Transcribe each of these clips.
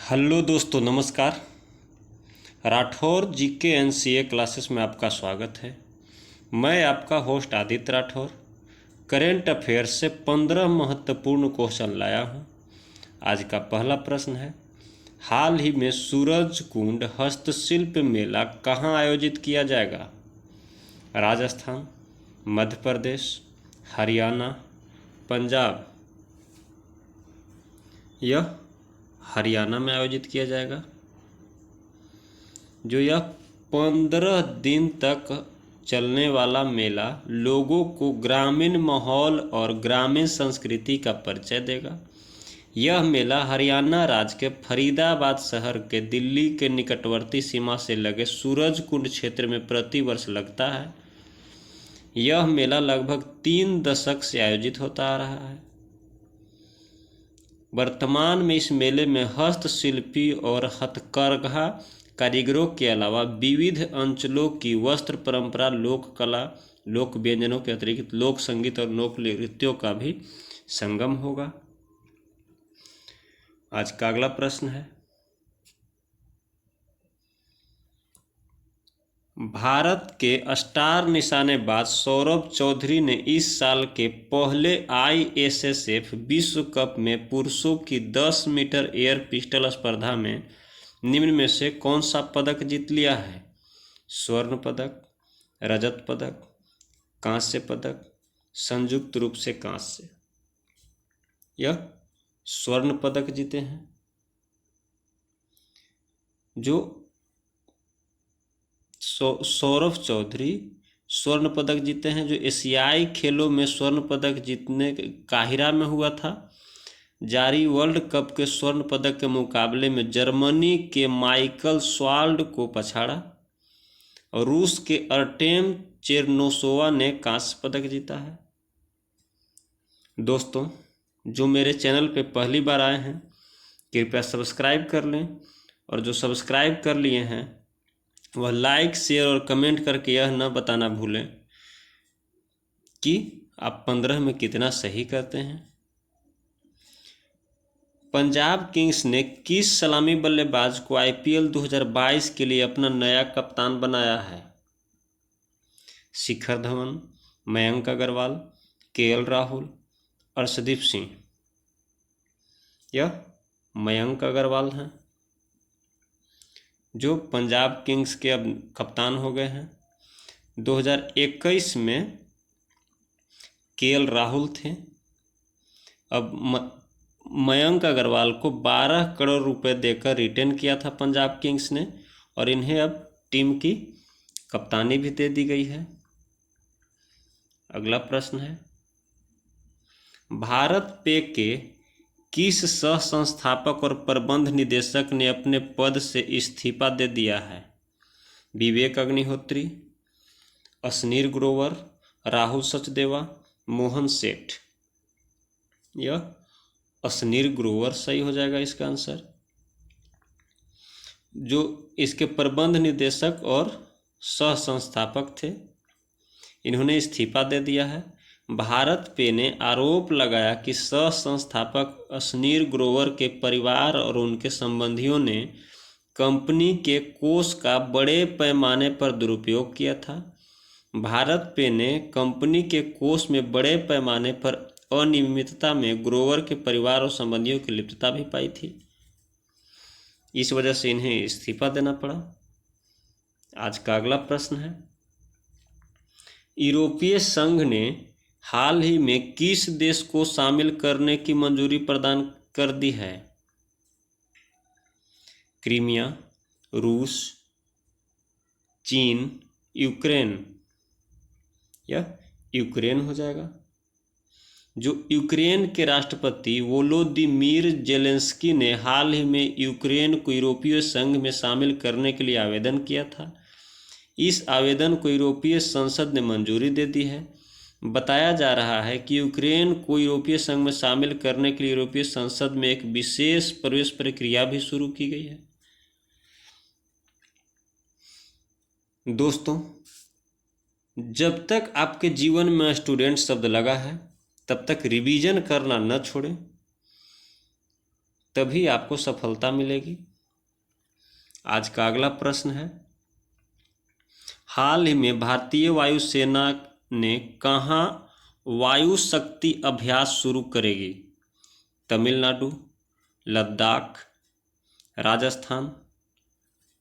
Hello दोस्तों, नमस्कार। Rathore GK NCA classes में आपका स्वागत है। मैं आपका host Aditya Rathore current affairs से 15 महत्वपूर्ण क्वेश्चन लाया हूँ। आज का पहला प्रश्न है, हाल ही में सूरजकुंड हस्तशिल्प मेला कहाँ आयोजित किया जाएगा? राजस्थान, मध्य प्रदेश, हरियाणा, पंजाब। यह हरियाणा में आयोजित किया जाएगा। जो यह 15 दिन तक चलने वाला मेला लोगों को ग्रामीण माहौल और ग्रामीण संस्कृति का परिचय देगा। यह मेला हरियाणा राज्य के फरीदाबाद शहर के दिल्ली के निकटवर्ती सीमा से लगे सूरजकुंड क्षेत्र में प्रतिवर्ष लगता है। यह मेला लगभग 3 दशक से आयोजित होता आ रहा है। वर्तमान में इस मेले में हस्तशिल्पी और हथकरघा कारीगरों के अलावा विविध अंचलों की वस्त्र परंपरा, लोक कला, लोक व्यंजनों के अतिरिक्त लोक संगीत और लोक नृत्यों का भी संगम होगा। आज का अगला प्रश्न है, भारत के स्टार निशानेबाज सौरभ चौधरी ने इस साल के पहले ISSF विश्व कप में पुरुषों की 10 मीटर एयर पिस्टल स्पर्धा में निम्न में से कौन सा पदक जीत लिया है? स्वर्ण पदक, रजत पदक, कांस्य पदक, संयुक्त रूप से कांस्य। यह स्वर्ण पदक जीते हैं। जो सौरभ चौधरी स्वर्ण पदक जीते हैं, जो एशियाई खेलों में स्वर्ण पदक जीतने काहिरा में हुआ था। जारी वर्ल्ड कप के स्वर्ण पदक के मुकाबले में जर्मनी के माइकल स्वाल्ड को पछाड़ा और रूस के अर्टेम चेरनोसोवा ने कांस्य पदक जीता है। दोस्तों, जो मेरे चैनल पे पहली बार आए हैं कृपया सब्सक्राइब कर लें, और जो सब्सक्राइब कर लिए हैं वह लाइक, शेयर और कमेंट करके यह न बताना भूलें कि आप 15 में कितना सही करते हैं। पंजाब किंग्स ने किस सलामी बल्लेबाज को IPL 2022 के लिए अपना नया कप्तान बनाया है? शिखर धवन, मयंक अग्रवाल, KL राहुल, अर्शदीप सिंह। यह मयंक अग्रवाल हैं, जो पंजाब किंग्स के अब कप्तान हो गए हैं। 2021 में KL राहुल थे। अब मयंक अग्रवाल को 12 करोड़ रुपए देकर रिटेन किया था पंजाब किंग्स ने, और इन्हें अब टीम की कप्तानी भी दे दी गई है। अगला प्रश्न है, भारत पे के किस सह संस्थापक और प्रबंध निदेशक ने अपने पद से इस्तीफा दे दिया है? विवेक अग्निहोत्री, अश्नीर ग्रोवर, राहुल सचदेवा, मोहन सेठ। यह अश्नीर ग्रोवर सही हो जाएगा इसका आंसर। जो इसके प्रबंध निदेशक और सह संस्थापक थे, इन्होंने इस्तीफा दे दिया है। भारत पे ने आरोप लगाया कि सह संस्थापक अश्नीर ग्रोवर के परिवार और उनके संबंधियों ने कंपनी के कोष का बड़े पैमाने पर दुरुपयोग किया था। भारत पे ने कंपनी के कोष में बड़े पैमाने पर अनियमितता में ग्रोवर के परिवार और संबंधियों की लिप्तता भी पाई थी। इस वजह से इन्हें इस्तीफा देना पड़ा। आज का अगला प्रश्न है, यूरोपीय संघ ने हाल ही में किस देश को शामिल करने की मंजूरी प्रदान कर दी है? क्रीमिया, रूस, चीन, यूक्रेन। यह यूक्रेन हो जाएगा। जो यूक्रेन के राष्ट्रपति वोलोदिमीर जेलेंस्की ने हाल ही में यूक्रेन को यूरोपीय संघ में शामिल करने के लिए आवेदन किया था। इस आवेदन को यूरोपीय संसद ने मंजूरी दे दी है। बताया जा रहा है कि यूक्रेन को यूरोपीय संघ में शामिल करने के लिए यूरोपीय संसद में एक विशेष प्रवेश प्रक्रिया भी शुरू की गई है। दोस्तों, जब तक आपके जीवन में स्टूडेंट शब्द लगा है तब तक रिवीजन करना न छोड़ें। तभी आपको सफलता मिलेगी। आज का अगला प्रश्न है, हाल ही में भारतीय वायुसेना ने कहाँ वायु शक्ति अभ्यास शुरू करेगी? तमिलनाडु, लद्दाख, राजस्थान,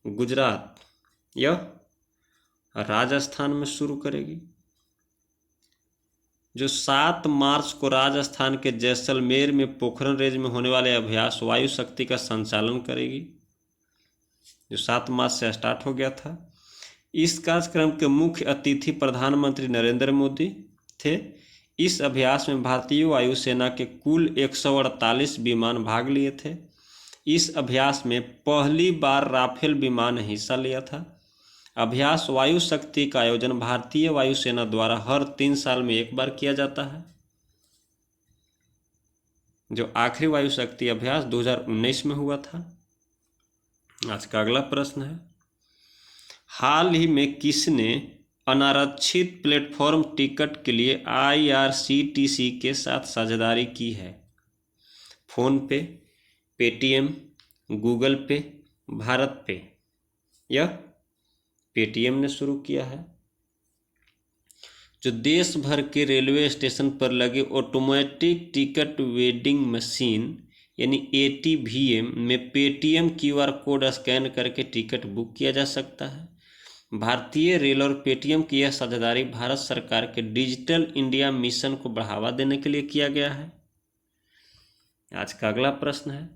गुजरात या राजस्थान में शुरू करेगी। जो 7 मार्च को राजस्थान के जैसलमेर में पोखरण रेंज में होने वाले अभ्यास वायु शक्ति का संचालन करेगी, जो 7 मार्च से स्टार्ट हो गया था। इस कार्यक्रम के मुख्य अतिथि प्रधानमंत्री नरेंद्र मोदी थे। इस अभ्यास में भारतीय वायुसेना के कुल 148 विमान भाग लिए थे। इस अभ्यास में पहली बार राफेल विमान ने हिस्सा लिया था। अभ्यास वायु शक्ति का आयोजन भारतीय वायुसेना द्वारा हर 3 साल में एक बार किया जाता है। जो आखिरी वायु शक्ति अभ्यास 2019 में हुआ था। आज का अगला प्रश्न है, हाल ही में किसने अनारक्षित प्लेटफॉर्म टिकट के लिए IRCTC के साथ साझेदारी की है? फोनपे, पेटीएम, गूगल पे, भारत पे? यह पेटीएम ने शुरू किया है। जो देश भर के रेलवे स्टेशन पर लगे ऑटोमेटिक टिकट वेंडिंग मशीन यानी ATVM में पेटीएम QR कोड स्कैन करके टिकट बुक किया जा सकता है। भारतीय रेल और पेटीएम की यह साझेदारी भारत सरकार के डिजिटल इंडिया मिशन को बढ़ावा देने के लिए किया गया है। आज का अगला प्रश्न है,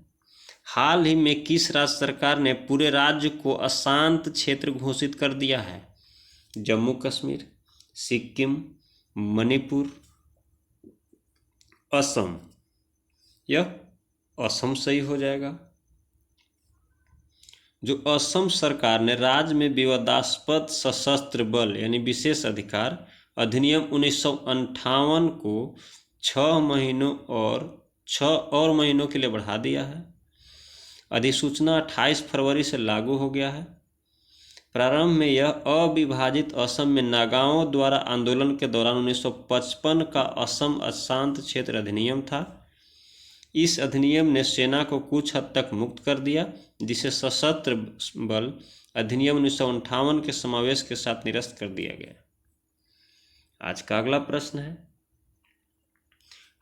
हाल ही में किस राज्य सरकार ने पूरे राज्य को अशांत क्षेत्र घोषित कर दिया है? जम्मू कश्मीर, सिक्किम, मणिपुर, असम? यह असम सही हो जाएगा। जो असम सरकार ने राज्य में विवादास्पद सशस्त्र बल यानी विशेष अधिकार अधिनियम 1958 को 6 महीनों के लिए बढ़ा दिया है। अधिसूचना 28 फरवरी से लागू हो गया है। प्रारंभ में यह अविभाजित असम में नागाओं द्वारा आंदोलन के दौरान 1955 का असम अशांत क्षेत्र अधिनियम था। इस अधिनियम ने सेना को कुछ हद तक मुक्त कर दिया, जिसे सशस्त्र बल अधिनियम 1958 के समावेश के साथ निरस्त कर दिया गया। आज का अगला प्रश्न है,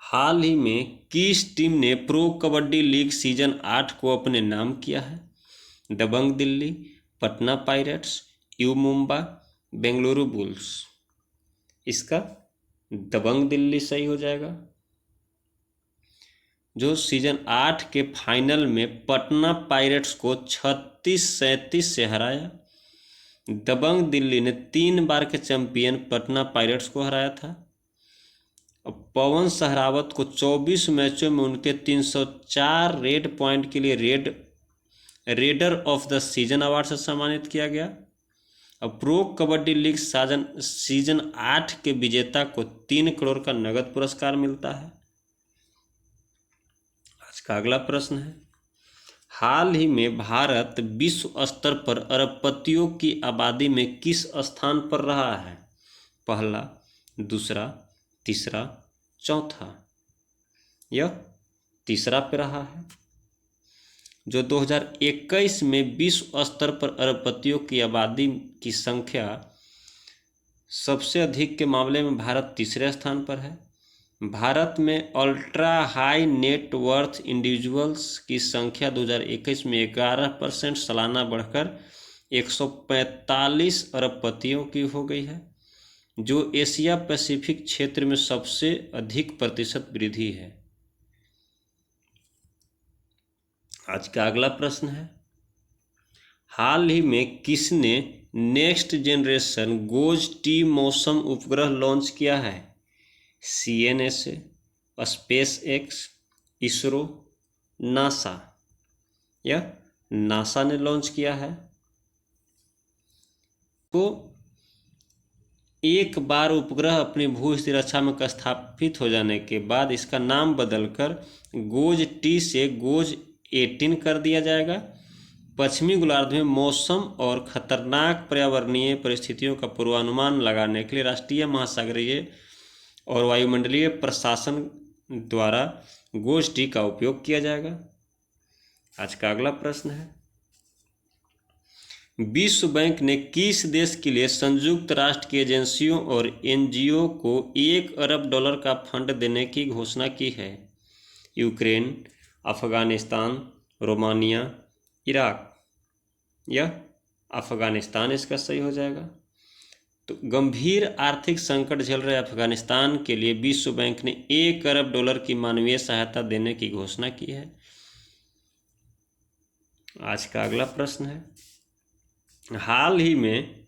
हाल ही में किस टीम ने प्रो कबड्डी लीग सीजन 8 को अपने नाम किया है? Dabang Delhi, Patna pirates, U Mumba, Bengaluru bulls? इसका दबंग दिल्ली सही हो जाएगा। जो सीजन 8 के फाइनल में पटना पायरेट्स को 36-37 से हराया। दबंग दिल्ली ने 3 बार के चैंपियन पटना पायरेट्स को हराया था। पवन सहरावत को 24 मैचों में उनके 304 रेड पॉइंट के लिए raider of the season award से सम्मानित किया गया। अब प्रो कबड्डी लीग सीजन 8 के विजेता को 3 करोड़ का नगद पुरस्कार मिलता है। आज का अगला प्रश्न है, हाल ही में भारत विश्व स्तर पर अरबपतियों की आबादी में किस स्थान पर रहा है? पहला, दूसरा, तीसरा, चौथा? यह तीसरा पे रहा है। जो 2021 में विश्व स्तर पर अरबपतियों की आबादी की संख्या सबसे अधिक के मामले में भारत तीसरे स्थान पर है। भारत में ultra high net worth individuals की संख्या 2021 में 11% सालाना बढ़कर 145 अरबपतियों की हो गई है, जो एशिया पैसिफिक क्षेत्र में सबसे अधिक प्रतिशत वृद्धि है। आज का अगला प्रश्न है, हाल ही में किसने नेक्स्ट जनरेशन गोज-T मौसम उपग्रह लॉन्च किया है? CNSA, SpaceX, ISRO, NASA? यह नासा ने लॉन्च किया है। तो एक बार उपग्रह अपनी भू स्थिर अक्षा में स्थापित हो जाने के बाद इसका नाम बदलकर गोज-T से गोज-18 कर दिया जाएगा। पश्चिमी गोलार्ध में मौसम और खतरनाक पर्यावरणीय परिस्थितियों का पूर्वानुमान लगाने के लिए राष्ट्रीय महासागरीय और वायुमंडलीय प्रशासन द्वारा गोज-T का उपयोग किया जाएगा। आज का अगला प्रश्न है, विश्व बैंक ने किस देश के लिए संयुक्त राष्ट्र की एजेंसियों और एनजीओ को $1 अरब का फंड देने की घोषणा की है? Ukraine, Afghanistan, Romania, Iraq. यह अफगानिस्तान इसका सही हो जाएगा। तो गंभीर आर्थिक संकट झेल रहे अफगानिस्तान के लिए विश्व बैंक ने $1 अरब की मानवीय सहायता देने की घोषणा की है। आज का अगला प्रश्न है, हाल ही में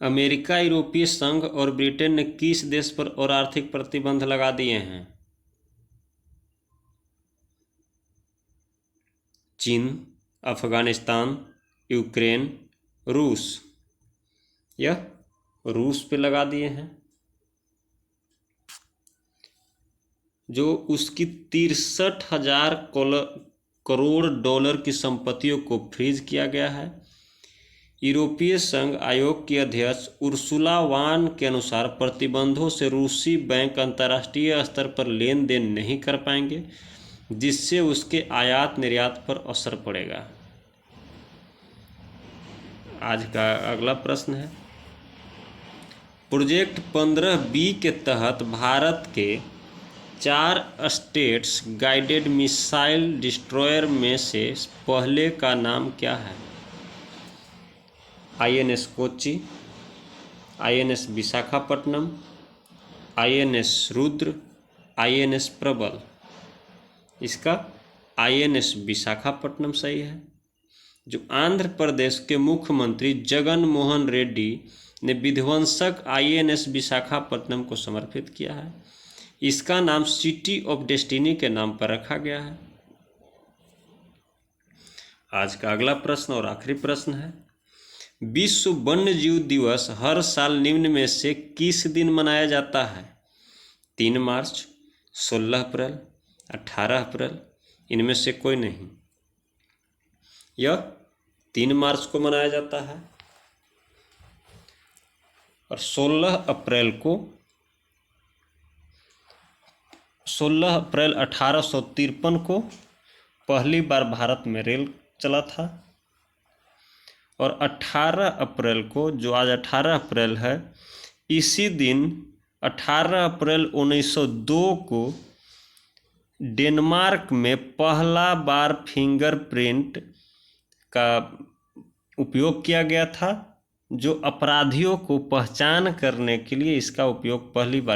अमेरिका, यूरोपीय संघ और ब्रिटेन ने किस देश पर और आर्थिक प्रतिबंध लगा दिए हैं? चीन, अफगानिस्तान, यूक्रेन, रूस। यह रूस पे लगा दिए हैं, जो उसकी 63,000 करोड़ डॉलर की संपत्तियों को फ्रीज किया गया है। यूरोपीय संघ आयोग की अध्यक्ष उर्सुला वान के अनुसार प्रतिबंधों से रूसी बैंक अंतर्राष्ट्रीय स्तर पर लेन देन नहीं कर पाएंगे, जिससे उसके आयात निर्यात पर असर पड़ेगा। आज का अगला प्रश्न है, प्रोजेक्ट 15B के तहत भारत के 4 स्टेट्स गाइडेड मिसाइल डिस्ट्रॉयर में से पहले का नाम क्या है? INS Kochi, INS Visakhapatnam, INS Rudra, INS प्रबल। इसका INS विशाखापट्टनम सही है। जो आंध्र प्रदेश के मुख्यमंत्री जगन मोहन रेड्डी ने विध्वंसक INS विशाखापट्टनम को समर्पित किया है। इसका नाम सिटी ऑफ डेस्टिनी के नाम पर रखा गया है। आज का अगला प्रश्न और आखिरी प्रश्न है, विश्व वन्य जीव दिवस हर साल निम्न में से किस दिन मनाया जाता है? 3 मार्च, 16 अप्रैल, 18 अप्रैल। इनमें से कोई नहीं। यह 3 मार्च को मनाया जाता है और 16 अप्रैल 1853 को पहली बार भारत में रेल चला था। और 18 अप्रैल को, जो आज 18 अप्रैल है, इसी दिन 18 अप्रैल 1902 को डेनमार्क में पहला बार फिंगरप्रिंट का उपयोग किया गया था, जो अपराधियों को पहचान करने के लिए इसका उपयोग पहली बार